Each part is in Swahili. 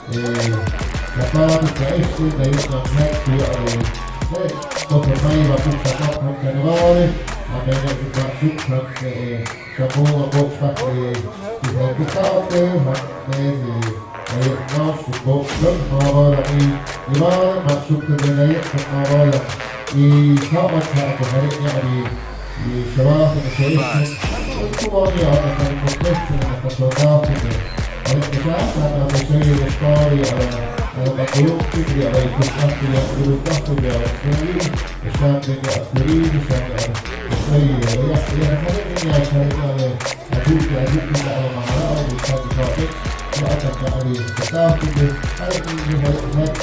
Kapag kaistin na yun ang next year Totornay mapuksatok ng January May nagpapasuksak sa buong aboksak Isang kusaote Then ayun na Siboksak Mawalang iwan Maksukta na yun Sa mawalang Isawat sa ako harit niya Isawat sa kaistin Ang kumang niya Ang nagpapasuksak Na kasodapin Ayun kita Sana may sa'yo yung story Magulong di ada ikutkan tidak berubah tidak sekali kesan dengan asli kesan sekali ya karena ini asalnya aku tidak ada masalah bisa dipakai ya akan kali tetap itu hari ini baik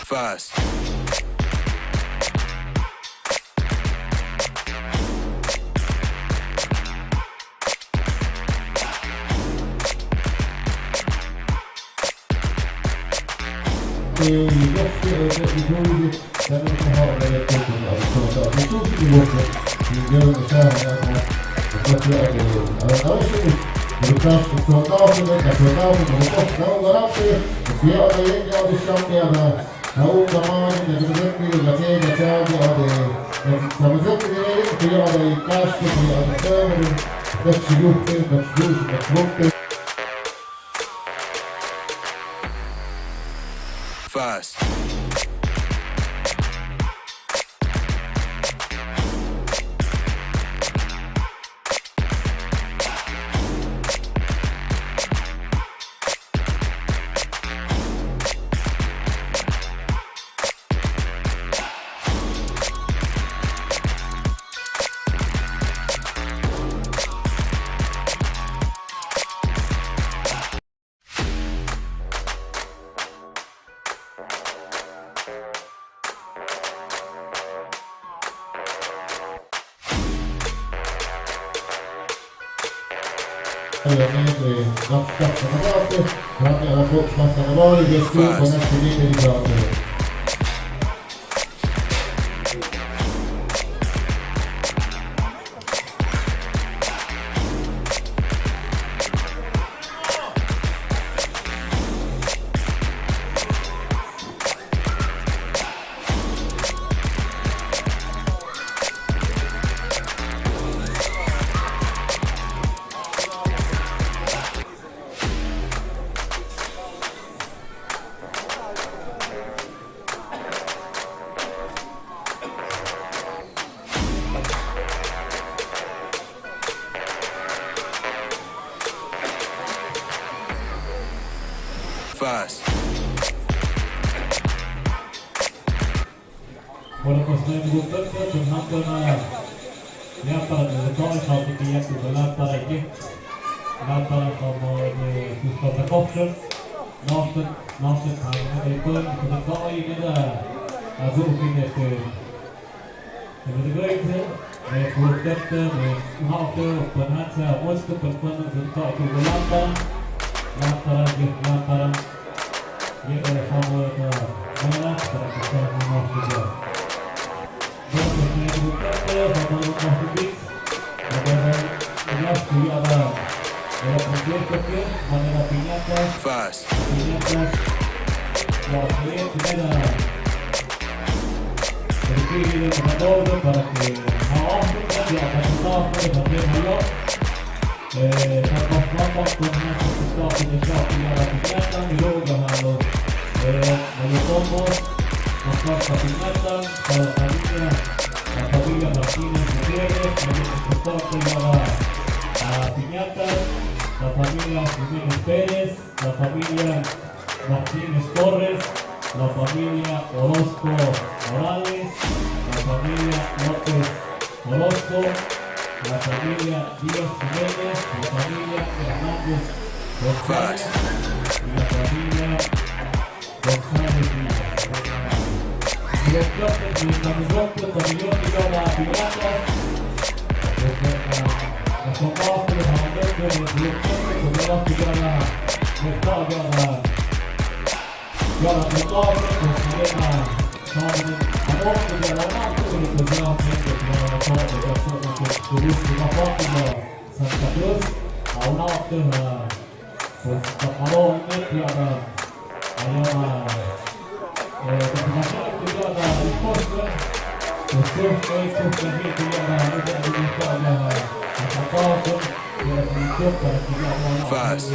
Fast. أو كمان نتذكر التي نتابع نتذكر في هذا الكشف في الأدخال نفسه Fast. Fast. Bueno, pues no hay ningún cambio, Johanna ya para el toque, sabe que ya se va para aquí, para como de sus protecciones, no se el pueblo, pues el toque y queda azul fin de greite, protector, halter, panatsa, oeste, performance, el toque de lámpara, y el favor de para que sea un oficial. Bueno, pues tiene que buscarlo, vamos a los beats. Ya estudiaba el concierto que manera piñatas. Fast. Piñatas. La primera. El pide de doble para que abajo ya capitado puede también mayor. Vamos con una resultado de shot y a la piñata y luego ganando los combos. Esta piñata para la familia Martínez Gutiérrez, el sector que lleva a piñatas, la familia Jiménez Pérez, la familia Martínez Torres, la familia Orozco Morales, la familia López Orozco, la familia Díaz Jiménez, la familia Hernández González y la familia González Villa. Los bloques de Camisote, Camillón y la piñata, la Santa Cruz a una octava pues acabó en el continuación actividad de dispuesta pues hoy suspendido la atacado y la definición para que ya Fast.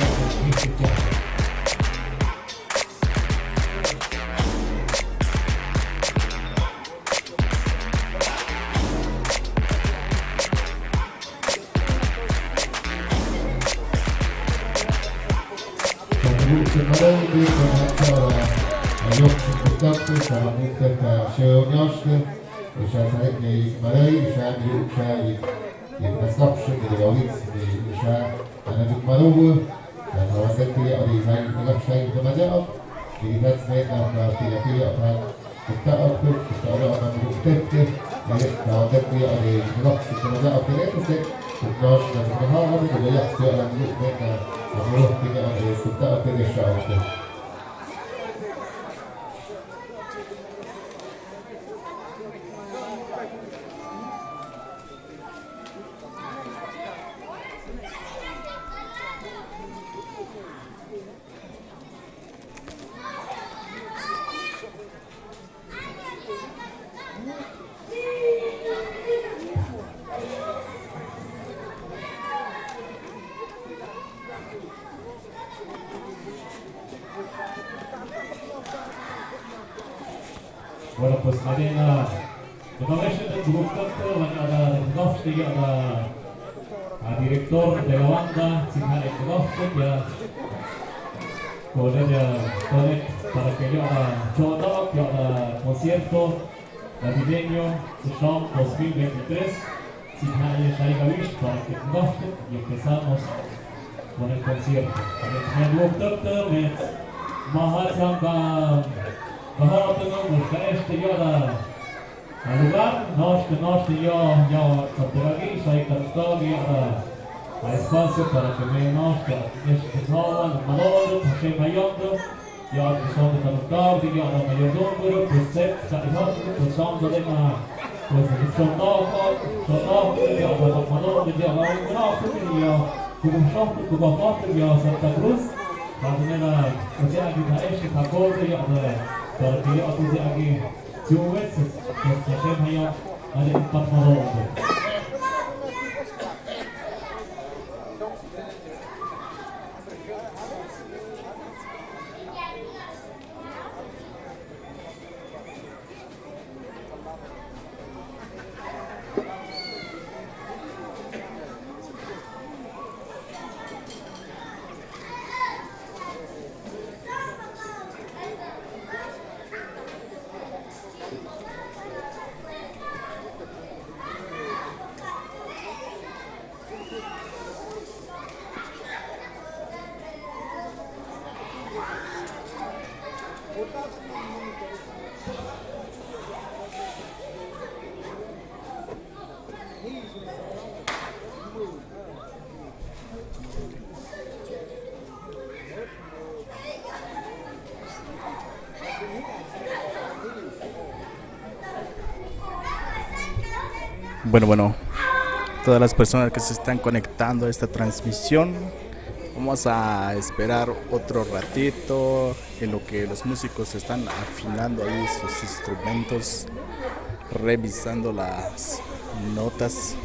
Maloney kontra Joksik Kontakty, Salamówkę Siełniaszkę, Szanowni Marei, Szanowni Uczeni, Najsłabszy, Grygolicki, Szanowni Marowy, Szanowni Odejrzani Lepszej do Madział, czyli obecnie na tyle pan Kontakty, Szanowni Kontakty, Szanowni Odejrzani do Madział, Pieniędzy, Wnosz na zakochany, do Jaksy, ale nie Zamożnie jest to pierwsza. Bueno, pues Marina, information del grupo a director de la banda, Sinjane Kudovstik, ya con ella, para que yo haga show dog, yo haga concierto navideño, Susham 2023, Sinjane Shaigavish, para que Kudovstik, y empezamos con el concierto. El grupo me Mahatsanga. Bajo tenemos este yo al lugar, nos yo aquí, soy cantor y a espacio para que me nos que este no maloro, que mayondo, yo que son de cantor y yo no mayordomo, pues se pues son de más pues son yo cuando maloro yo como shop como foto yo Santa Cruz, para tener o sea que este factor yo para que yo acude aquí 2 veces, que se yo ada 4 maloro. Bueno, todas las personas que se están conectando a esta transmisión, vamos a esperar otro ratito en lo que los músicos están afinando ahí sus instrumentos, revisando las notas.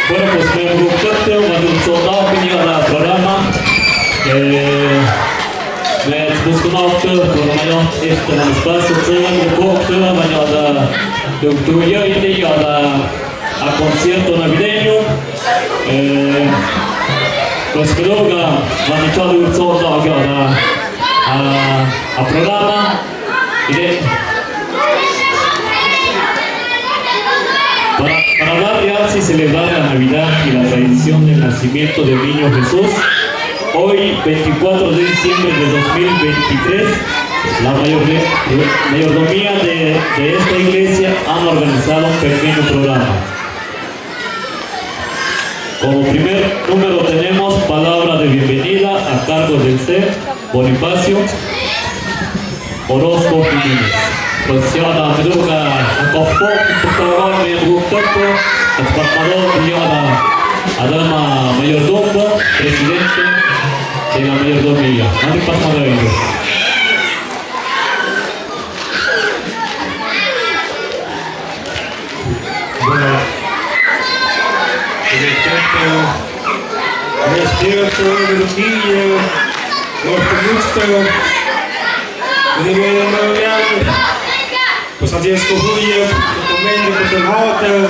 Bueno, pues me gustó el programa. Me buscó por mañana este espacio mañana de octubre a concierto navideño. Pues creo que van a echar un solo a programa. Para hablar de arte y celebrar la Navidad y la tradición del nacimiento del niño Jesús, hoy 24 de diciembre de 2023, la mayordomía de esta iglesia han organizado un pequeño programa. Como primer número tenemos palabra de bienvenida a cargo del C. Bonifacio Orozco Jiménez. Pues ya la meduca a Cofpo, Putarón, y el Gupteco, el Parpador, y a Dama Mayordomo, presidente de la mayordomía. Nadie pasa de ello. Bueno, despierto, Virginia, nuestro gusto, pues así escogió, también de que hotel,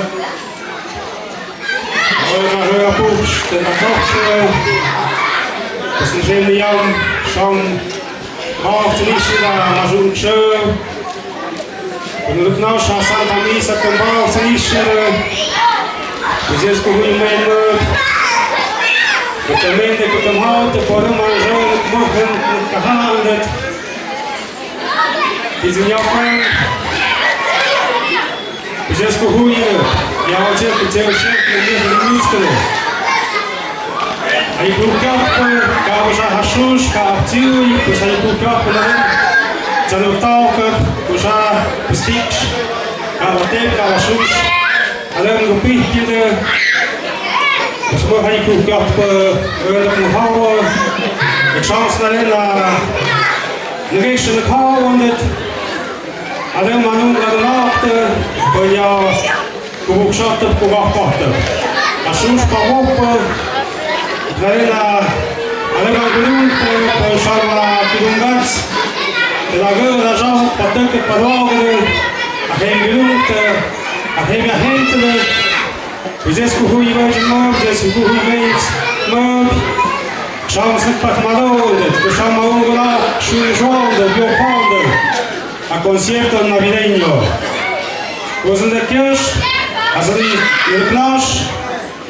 ahora juega push, de la coche, pues en general son afterlichten maar zo'n show. En ook nou zijn Santa Misa kan afterlichten, dus is gewoon mijn het gemeente komt hem houden, voor hem maar zo het mogen het gehandeld. Die zijn jouw fan. Dus is gewoon jouw отец хотел шеф на мискали. Они пукают, как уже хашуш, как птицы, пусть они пукают на них. Зануталков, уже пустик, как отель, как хашуш. Але мы купили, пусть мы они пукают по этому хаву. Ik zou snel naar de rechtse houden. Alleen maar nu naar de nachten, bij jou gehoogzatte gewachten. Als soms kan op, alleen maar genoemd, bij Sharma Kudungats, de lager, de zand, patent, het parwagen, geen genoemd, geen hentelen. We zijn goed je mooi, we zijn goed mooi. Chance para Madonna, que chama Ungla, Chujondo, Bioponder, a concierto navideño. Kozen de kerst, als in de klas,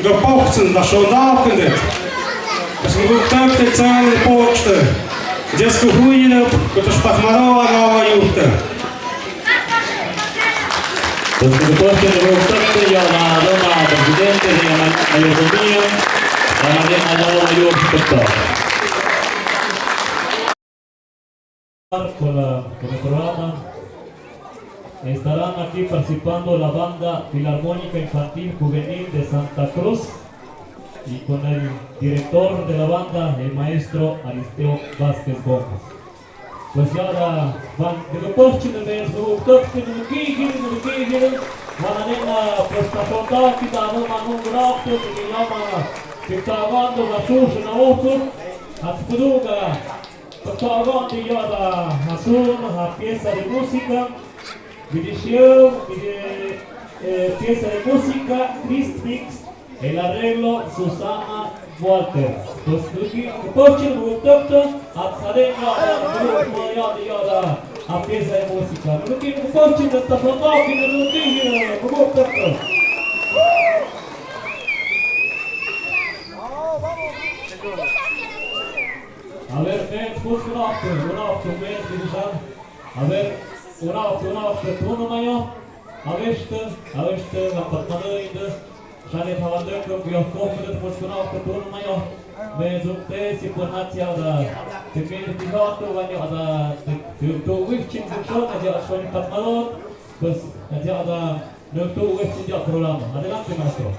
de pochten, dat zo nakendet. Als we goed tak de zijn de pochten, детско хуйно, это ж Пахмарова нова юхта. Después de preguntarle ya la dona presidente de la mayordomía, la mayor respecto. Con el programa estarán aquí participando la banda Filarmónica Infantil Juvenil de Santa Cruz y con el director de la banda, el maestro Aristeo Vázquez Gómez. Pues ya van de los postes de su toque de Kigel, van a tener la prestación que está dando un grafo que se llama que está dando la sus en la otra, a su lugar, está dando ya la azul, la pieza de música, video, pieza de música, Chris Mix, el arreglo Susana Walter. Pues aquí poche gustó a sarenga a pieza de música. Aquí poche de esta forma que no tiene gustó. A ver, ven, pues un auto, ven, a ver, un auto, tú no mayor, a ver, la patmana Шанет Хавандеков, Йохков, это подскунавка турмайо, мезукте, сипонация, да, теперь тихотование, да, то вывчин, что надо, что не подмалот, pues, надо, да, но то вывчин делать программу. Adelante, maestro.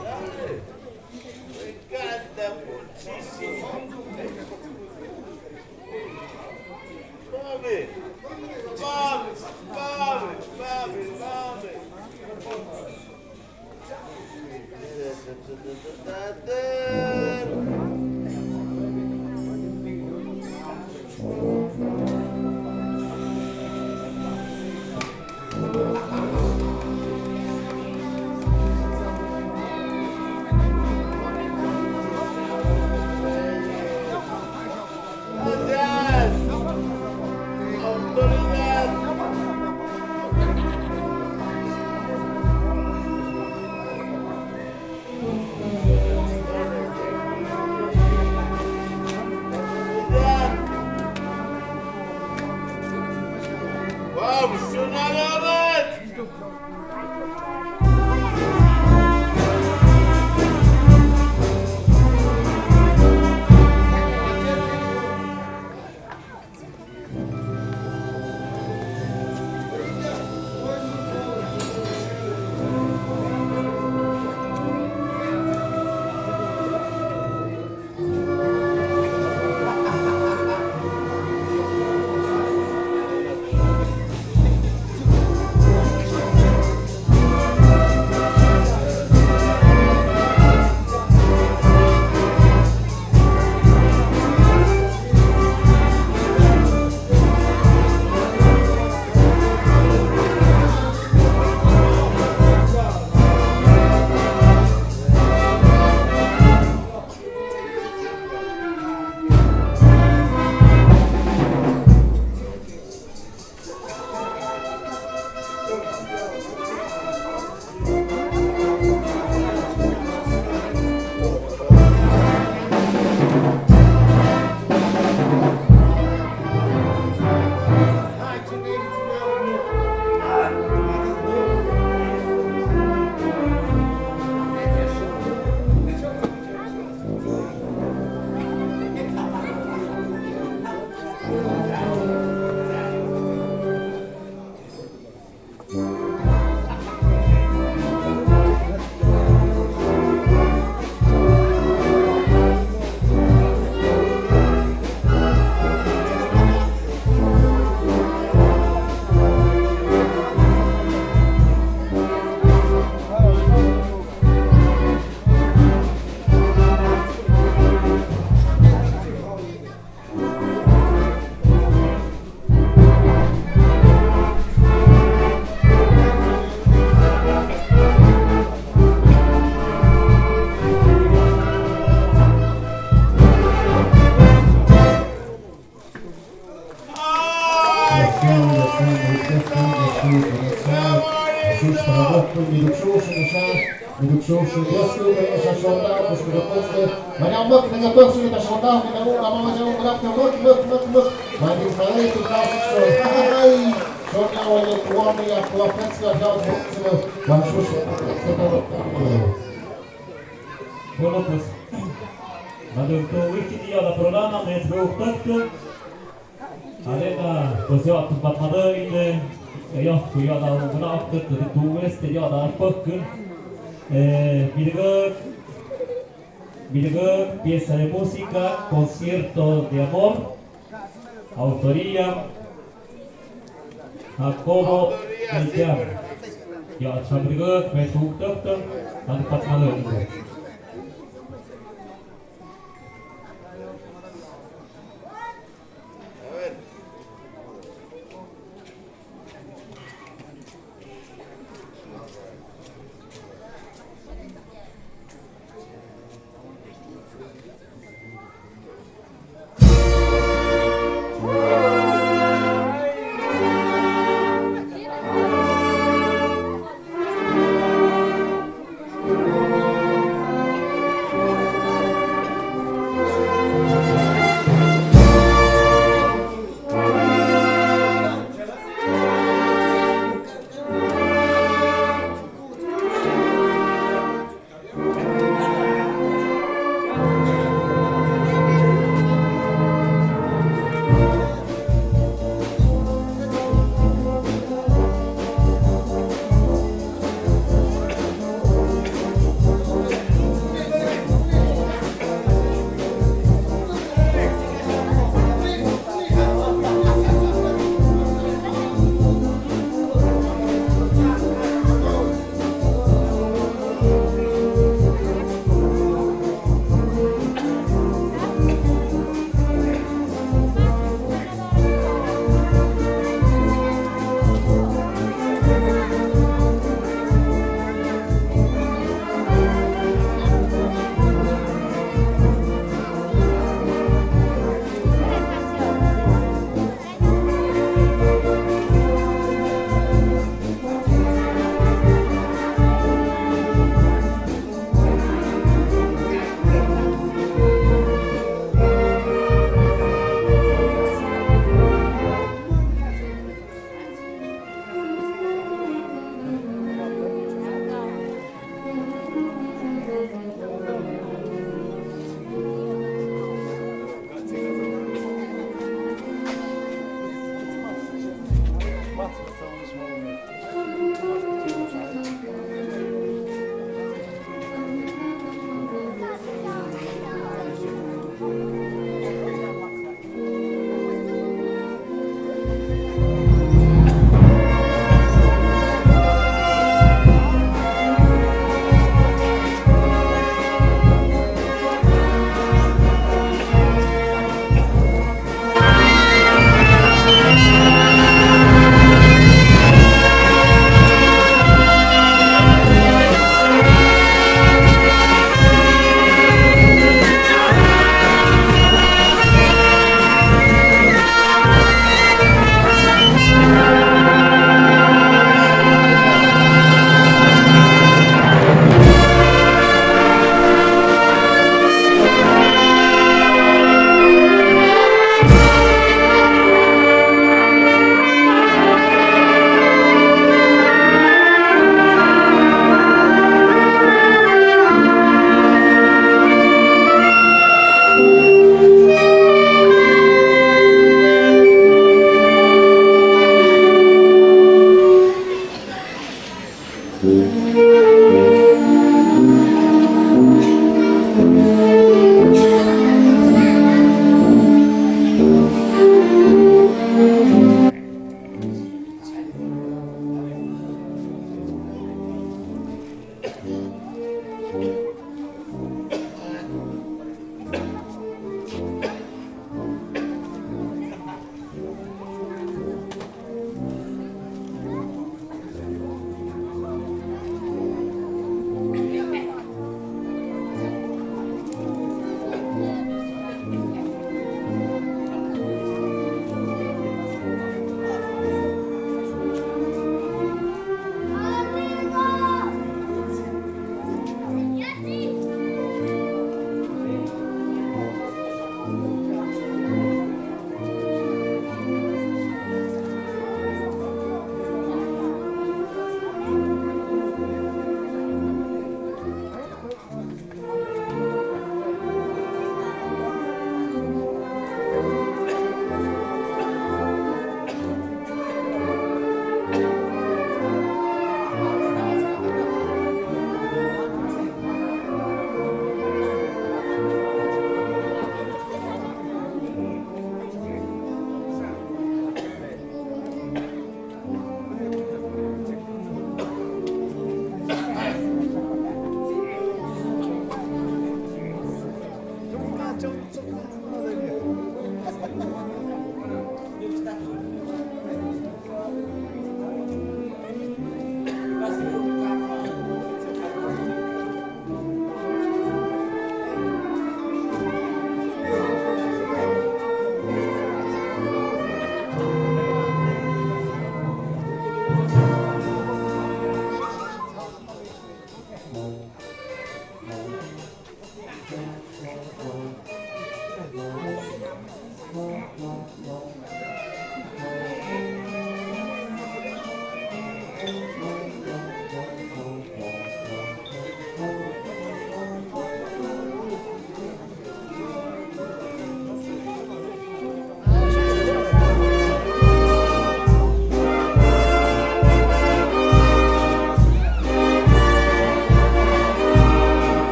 Bueno, pues, untuk wiki dia ada programa mes beruktur. Ada pues ya tempat mana ini ya kuya ada beruktur dari tulis dia ada pekun. Video pieza de música, concierto de amor, autoría Jacobo Melchior. Ya, sambil mes beruktur dan tempat mana ini.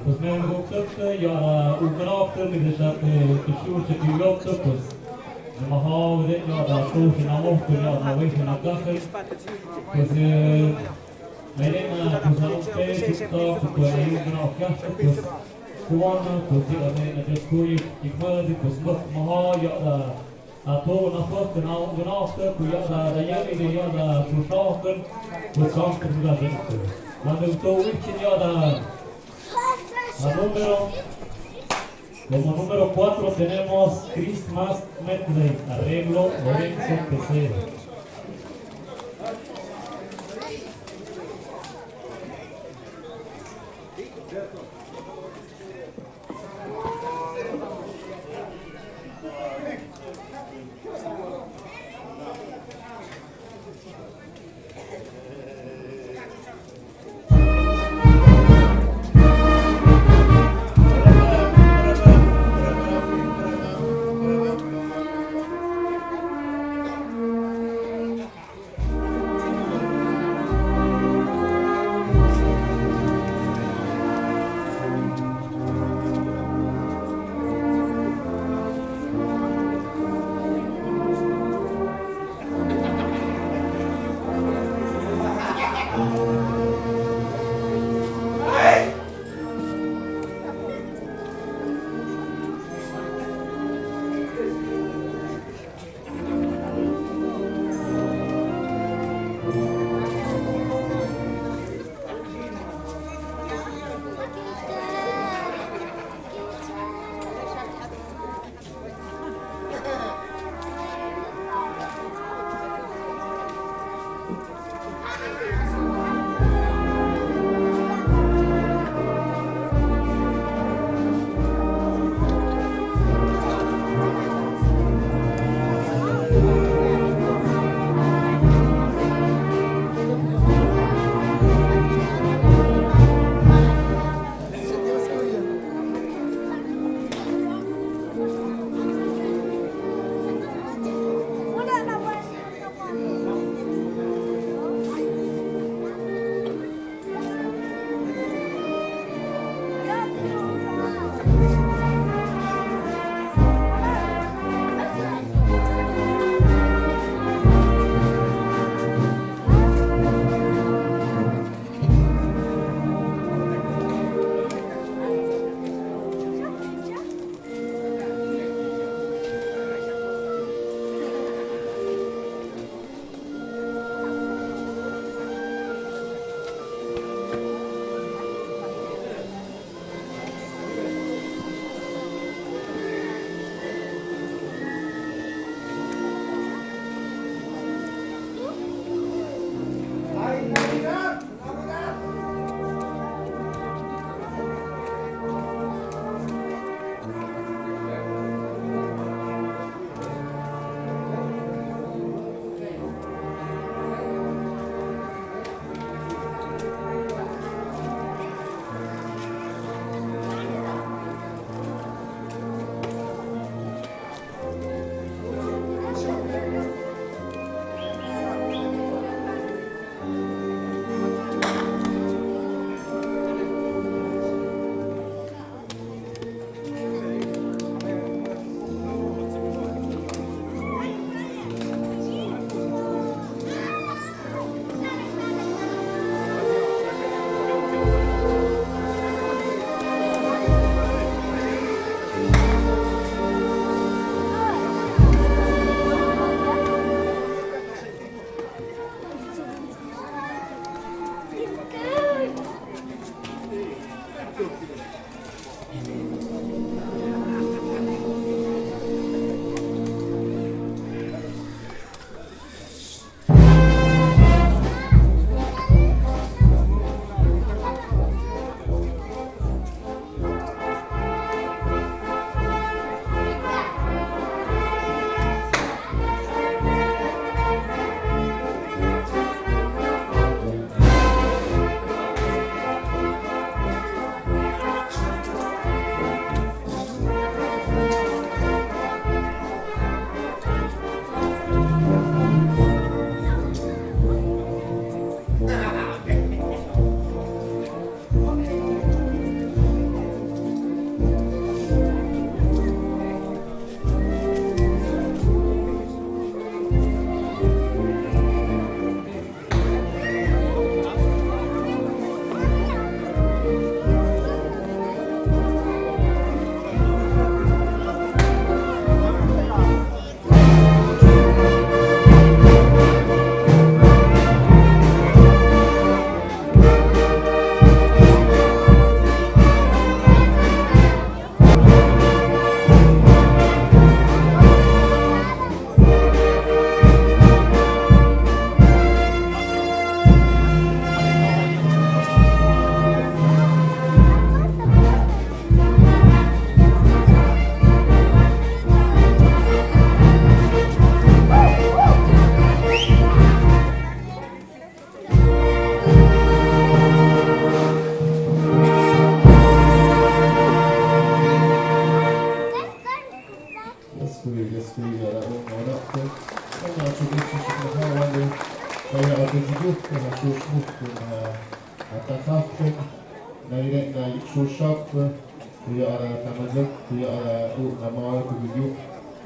Pues me han gustado ya ukanaafter med det att kulturse till octopus. De har det ja där så sina offer ja där vet sina gaffel. Pues med det man på sån spel så på en ukanaf pues kuana pues det är det skulle i kvar pues man har ja där att tåna fötter na ukanaafter på ja där jag där försaken på sånt det där. Man vill ta ut ja där. Como número 4 tenemos Christmas Medley, arreglo Lorenzo Pesero.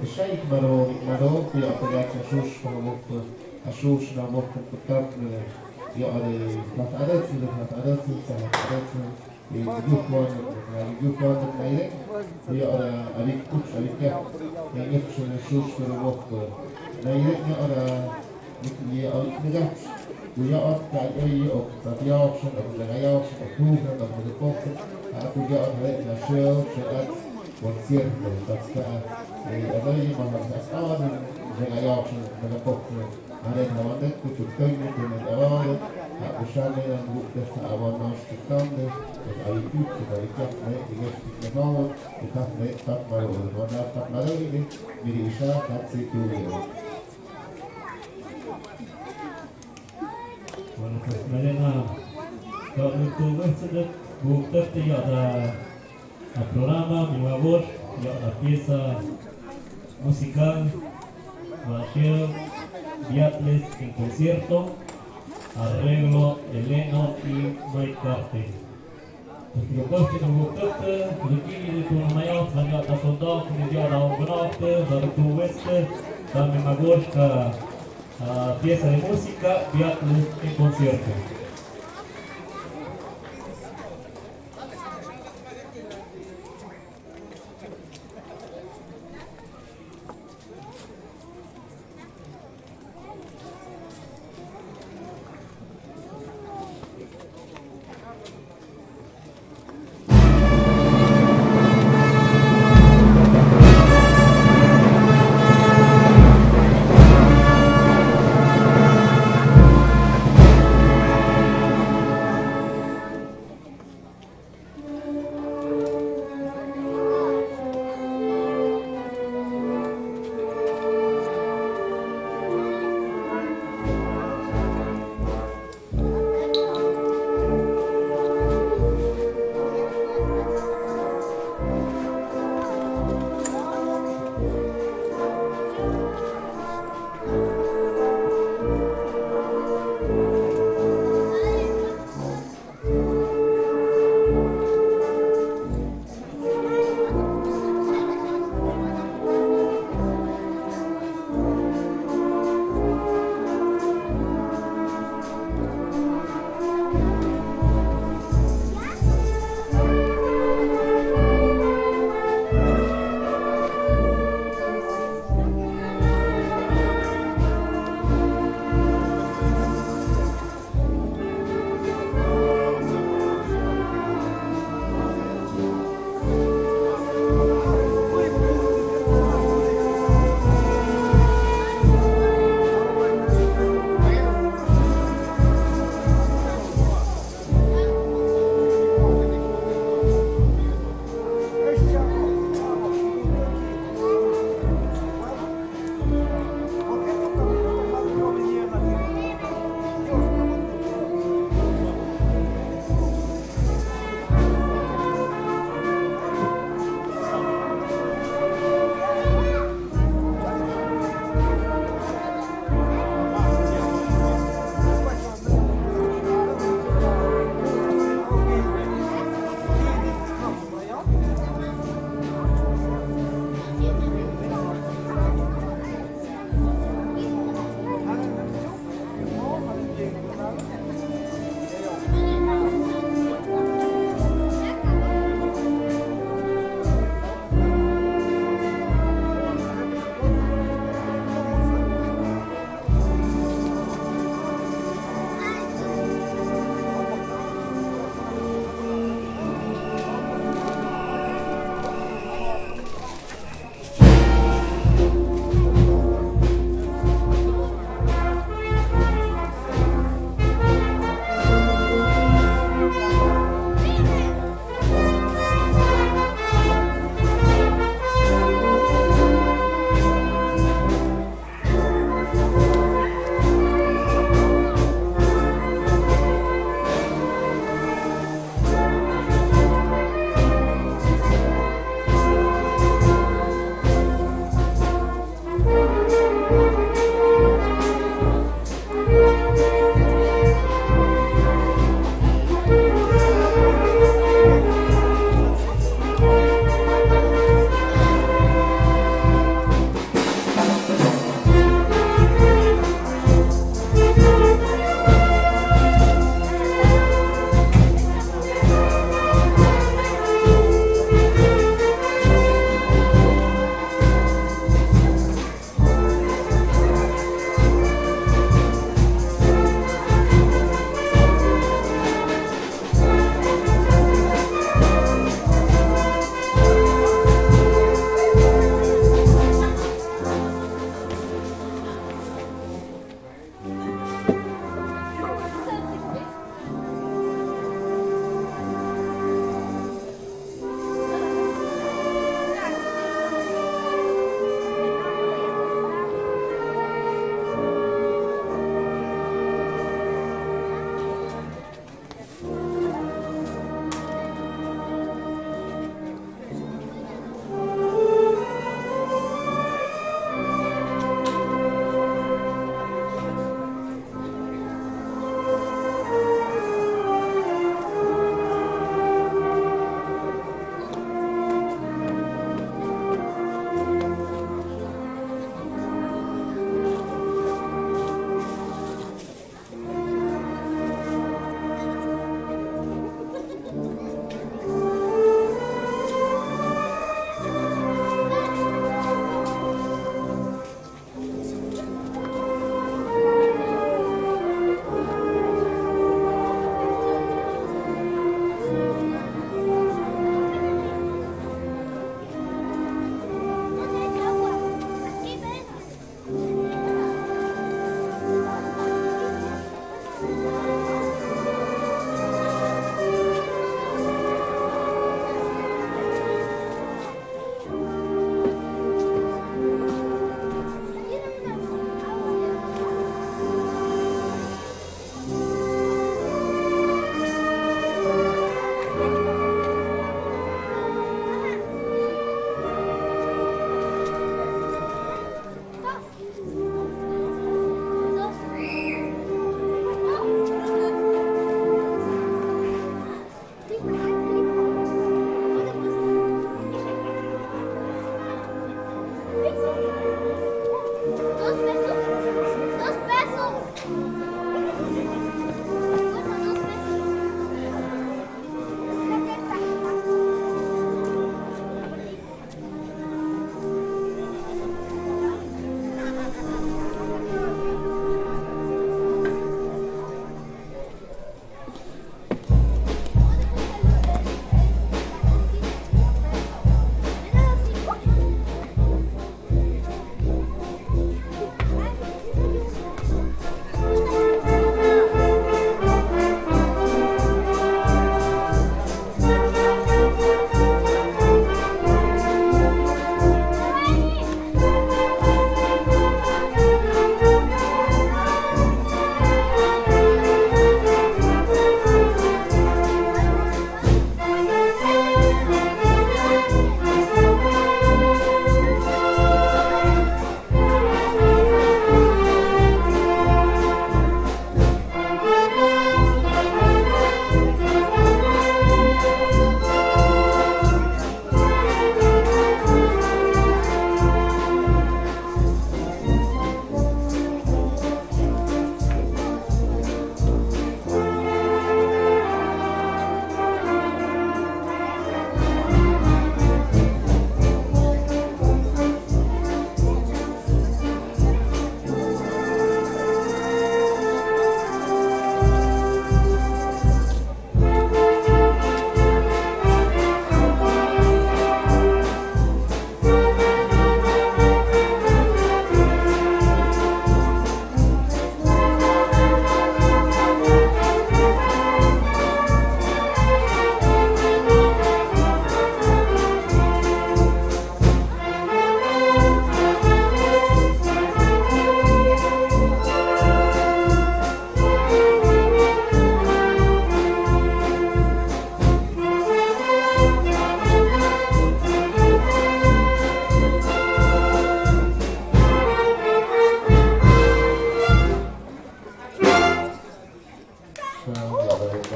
الشيخ مرو في أطلاق شوش فموك الشوش ناموك كتاب يعني متعدد يجوك وان نايلك هي أليك كوش أليك يعني يفشل الشوش فموك نايلك أنا هي أليك نجات ويا أي أو تبيعشن أو لغياشن أو كوفن أو مدفوكن أكو جاء هذا شيل شات وتصير تستطيع أزاي ما هتستعمل لغياشن مدفوكن علينا وعندك كتبتين من الأوائل وشامل الوقت أواناش تكمل الأيتوب كذلك يجيش تكمل وكافني تكمل وانا تكمل من إشارة تسيطور Bueno, pues Malena, todo esto gustarte ya al programa, mi labor, ya la pieza musical, Marshall, Beatles en concierto, arreglo Eleno y Mike Carter. Если гости на густarte, закинили ту на моя, звонят на солдат, не делал графты, зарыту весты, там и магошка. Pieza de música, Beatles en concierto.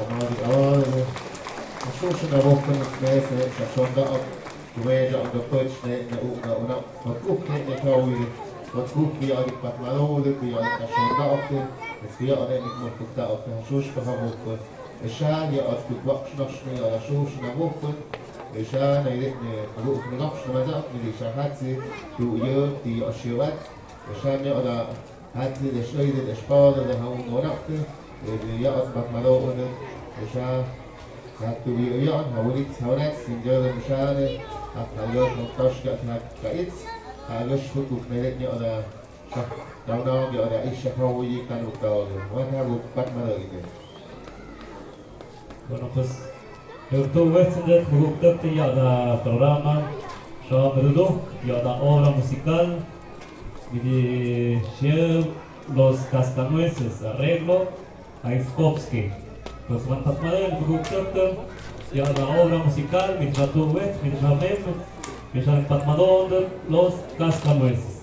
Samari Aare, Shushan Awokan Mese, Shashonda up, the way on the perch, the Una, what cook the Kawi, what cook the other Patmalo, the Shonda up there, the Sphere on any more cooked out, and Shushka Havok, the Shan, you ought to watch Noshni or Shushan Awokan, the Shan, I didn't look for the option of that, the Shahatzi, to you, the Oshirat, the Shan, you are Hatzi, the Schleuder, the Spader, the Hound, or up there. يقص بطملوه مشان هاتو بيقيان هوليت هونات سنجر مشان هاتو مطاش كأيت هالوش فتو كمالتني أنا شخ دونام يا إيش شخوي كانوا بتاعه وأنا هو بطملوه Bueno, pues Hurtugvetsendet produktet göra programmen Shabrudo, göra obra musical, y los cascanueces, arreglo, Aiskowski. Pues Mantasmadel, produktet göra obra musical, mit Hurtugvet, mit Jamem, mit Patmadon, los cascanueces.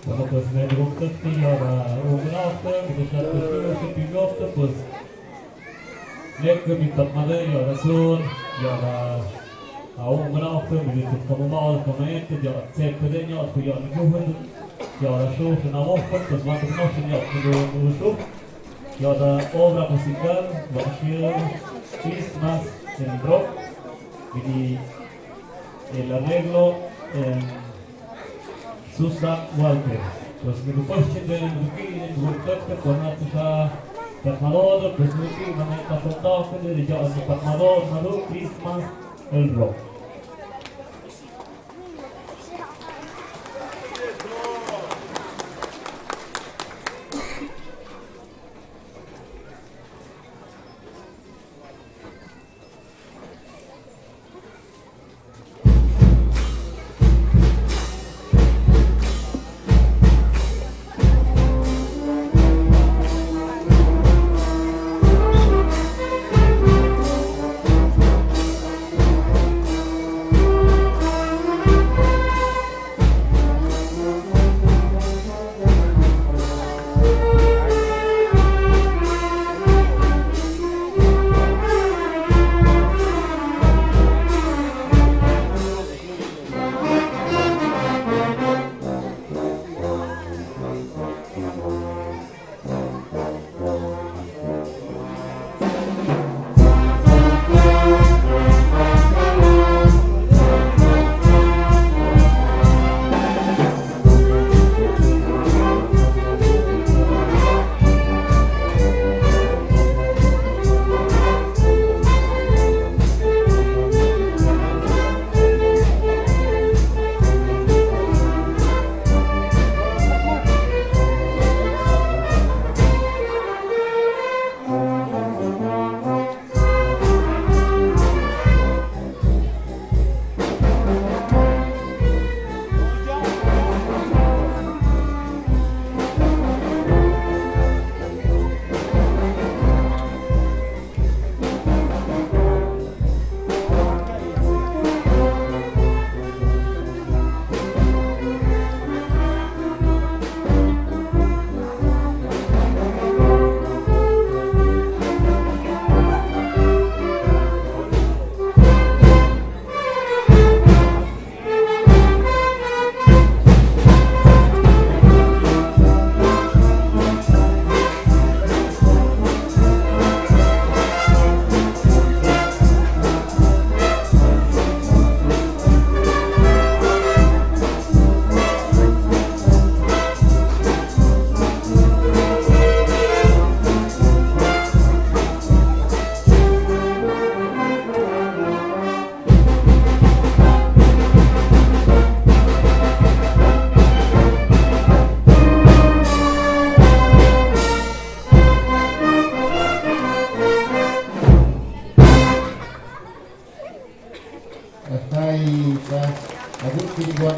Tapos medrunktet till göra omenater, det släpper styrelsen bygga upp det på lägger mitt att man göra slår, göra omenater, vi vill komma mal, komma inte, göra säkert jag får göra goden, göra showen av offert, så man kan också göra det show, göra obra musical, varsågod, Christmas, en bra, vi el arreglo, Susan Walker. Pues me gusta de el grupo con la Patmador, pues me gusta la foto de ya el Patmador, Madu, Christmas, el rock.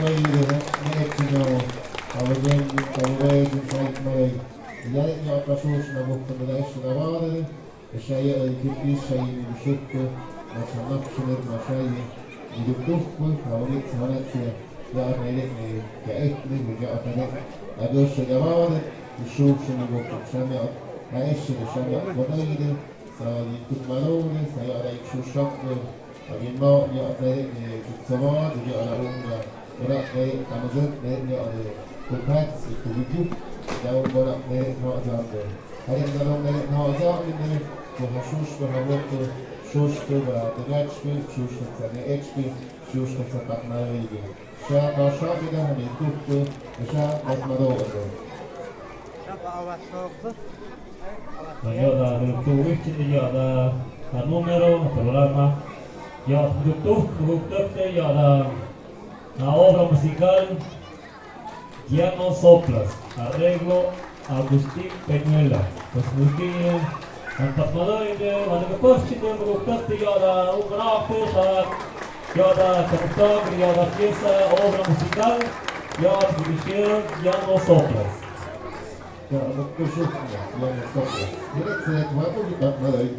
made it to know how again our ways in fight my يا يعطشوش نبوك بلاش نوارد الشيء الكبير شيء بشكل ما شنقش ما شيء يدوك حاولت هناك يا ملك كأكل وجاء فنك أدوش نوارد يشوف شنو بوك شمع هايش شمع قليل سيكون ملون سيعرف شو شكل أبين ما يعطيك السماد يجعل لهم ورق كمزد يعطي كوبات يكتبوا لو ورق نهضة هذا لو نهضة من وهشوش وهوت شوش بدرج شوش تسنى HP شوش تسنى مريض شا كده هم يكتب شا مدمدو Yo da grupo Witchin, yo da número, programa, yo YouTube, yo da la obra musical Ya no soplas, arreglo Agustín Peñuela. Pues multiple, antapmadoide, manegopostine, grupo yo da un grafo, yo da capitán, yo da pieza, obra musical, yo dirigieron Ya no soplas. Ja, dat is ook ja, dat is direct maar ook dat maar leuk.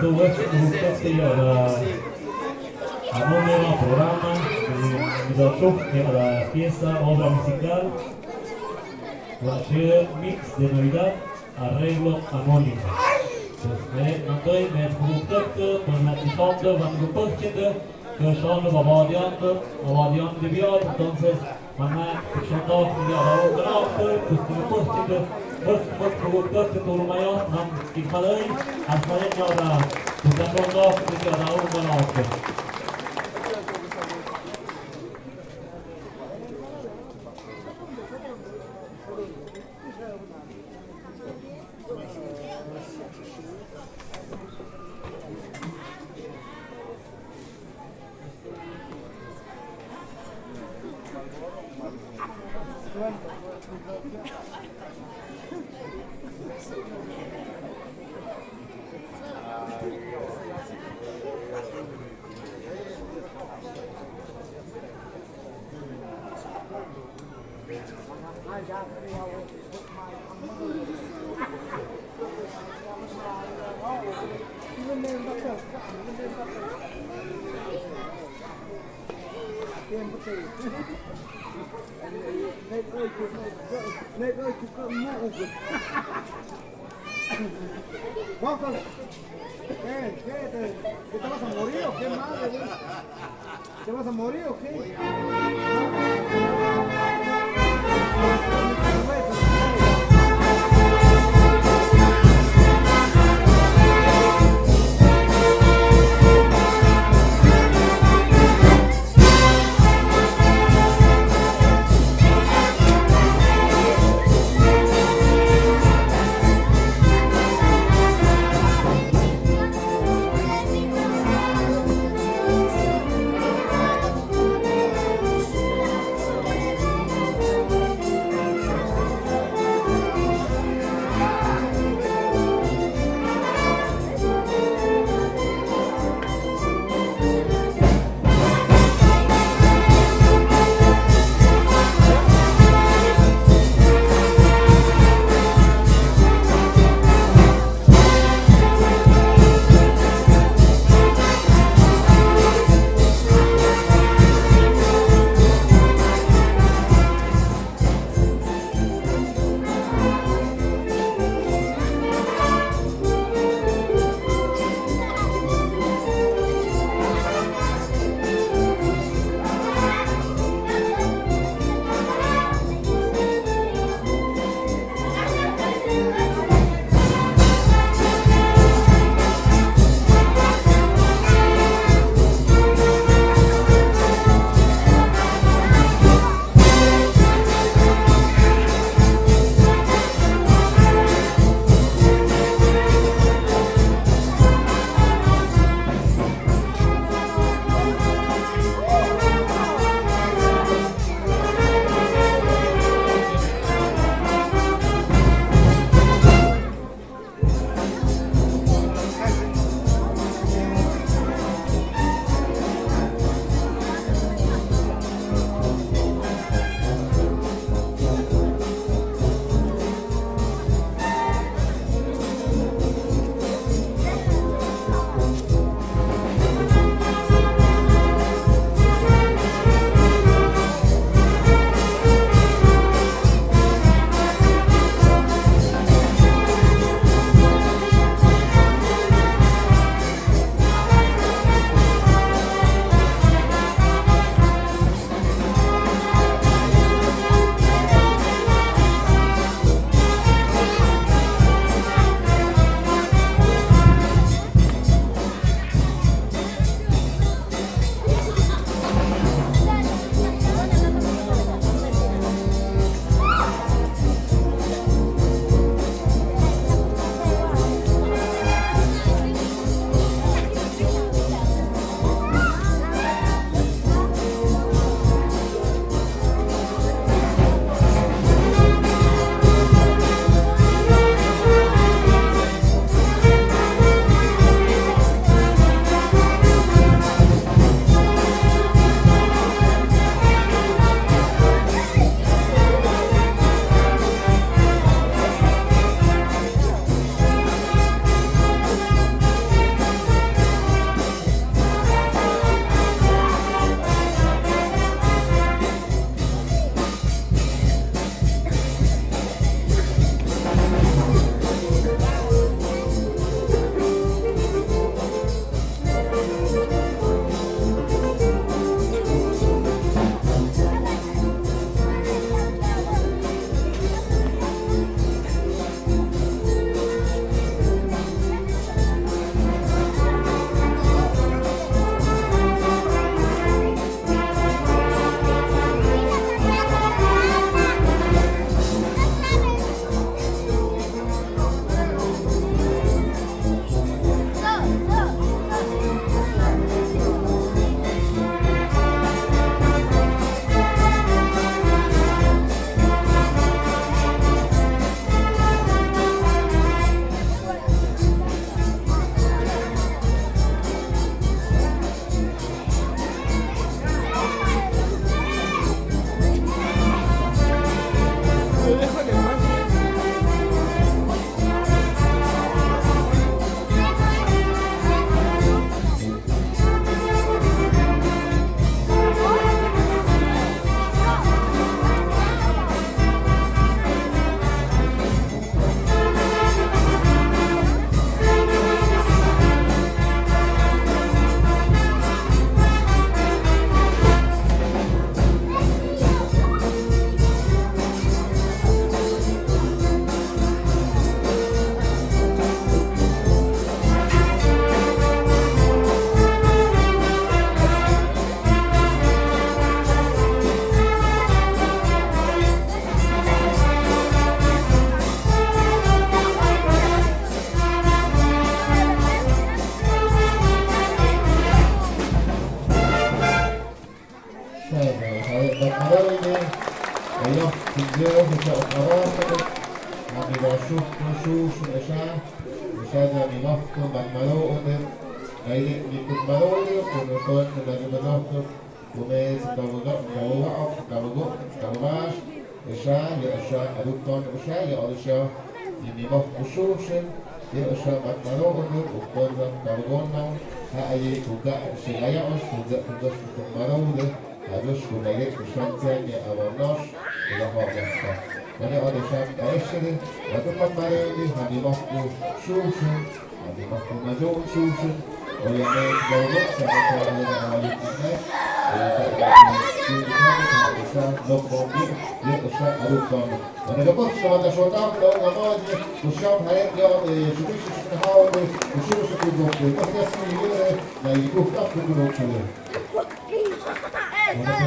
Todo esto anónimo programa la pieza obra musical Rancher Mix de Navidad arreglo anónimo. Nanti met produkter van de producten que son variantes de biar, entonces mana contoh dia orang que produkter que tu lumayan nam ikmalai asmanya ora bukan contoh dia orang ¿Qué te vas a morir o qué madre? ¿Te vas a morir o qué?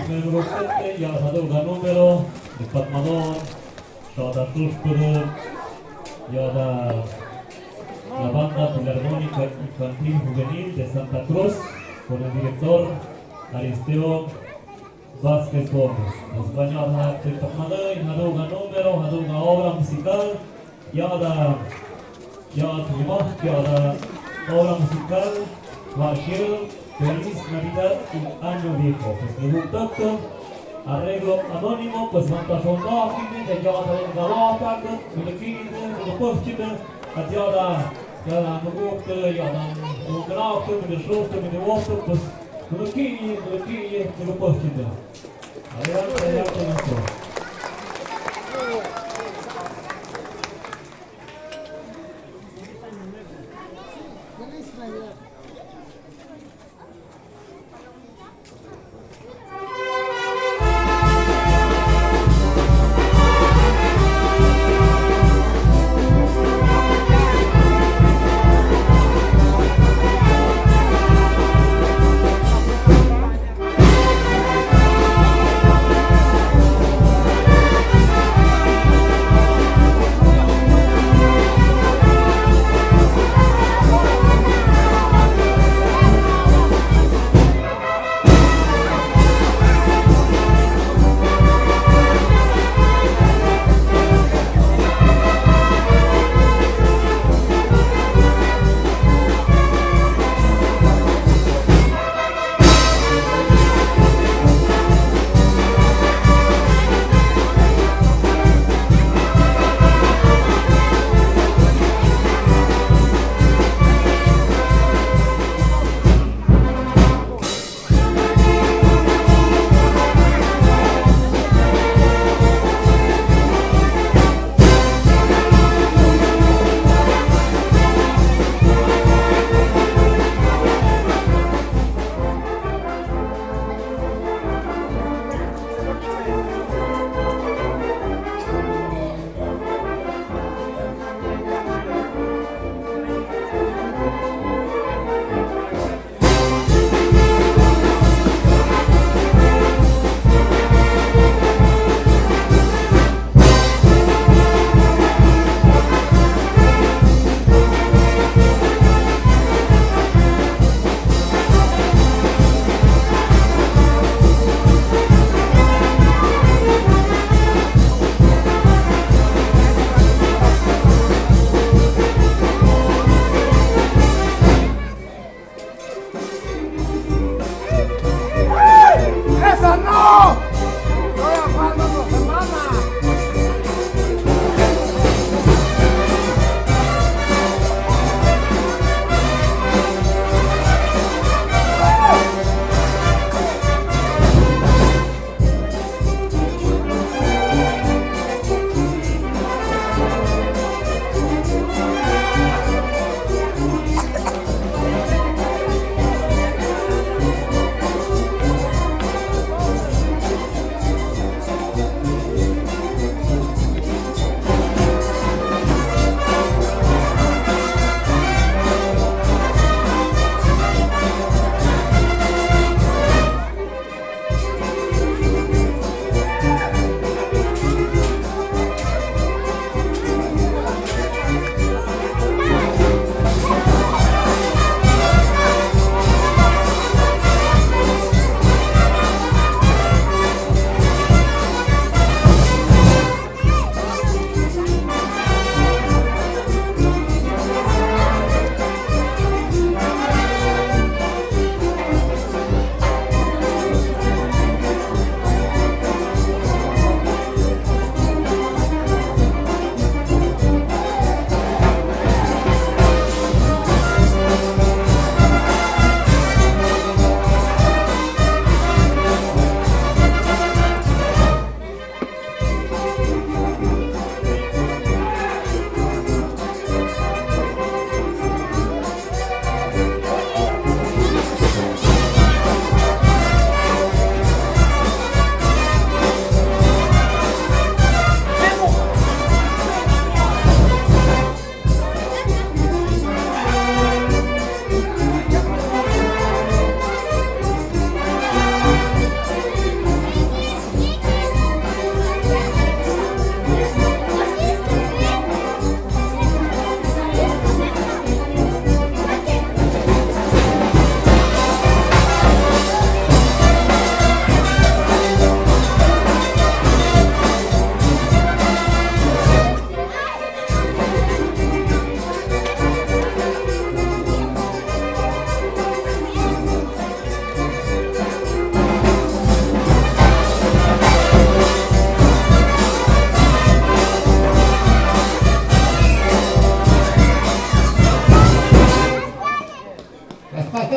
Número 7, ya Hadouga número de Fatmador, Shada Tushkuru, ya la banda filarmónica infantil juvenil de Santa Cruz con el director Aristeo Vázquez Gómez. Español de Fatmador, Hadouga número, Hadouga obra musical, ya obra musical, Bashir. Feliz Navidad y Año Viejo. Pues mi contacto, arreglo anónimo, pues man tar från bakgrunden, där jag tar en galatak, med kvinnor, med pöstjuden, att jag har något, jag har någon granat, med det slåter, med det åter, pues med kvinnor, med pöstjuden. Adelante.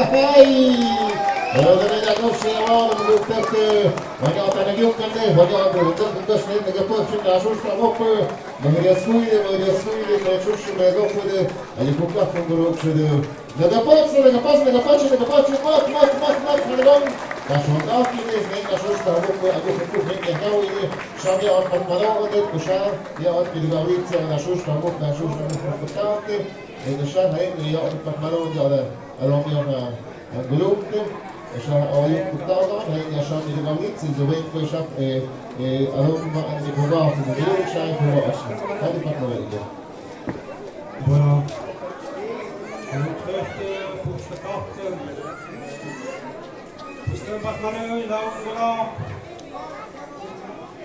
Hej! Ödemedel nousee vaadimukset, vajaatana kiukkande, vajaatana tõstne ennega põhjusega asusta kokku, mõnes kuide, me tšušime kokku, ali kuklahku kuruksed. Lega patsi, maat, kas on tahtmine, ennega asusta kokku, aga enne jauini, saab jaotab maloodet, kui sa jaotid ka viitse, asusta kokku tahtmine, enne sa enne jaotab maloodet, Romeo Grupte, sa olid taga, ja sa olid ka vitsin, sa võid kui sa arvama, et kui vaatad, et jõud sa ei tule asja. Hädi pakku välja. Voilà. Nüüd tõesti puhta kahte. Kus tõmbad ma nüüd laungula.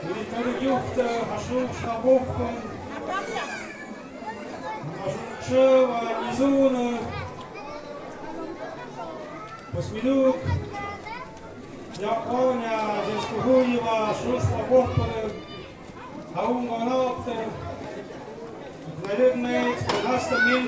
Üritanud juht, asuusta puhku. Asuutsõva, nisuunu. Посмілюк, Япония, Дескугуєва, Шуста Бохпали, Аунга Наптер, Налюбниць, 15 мін.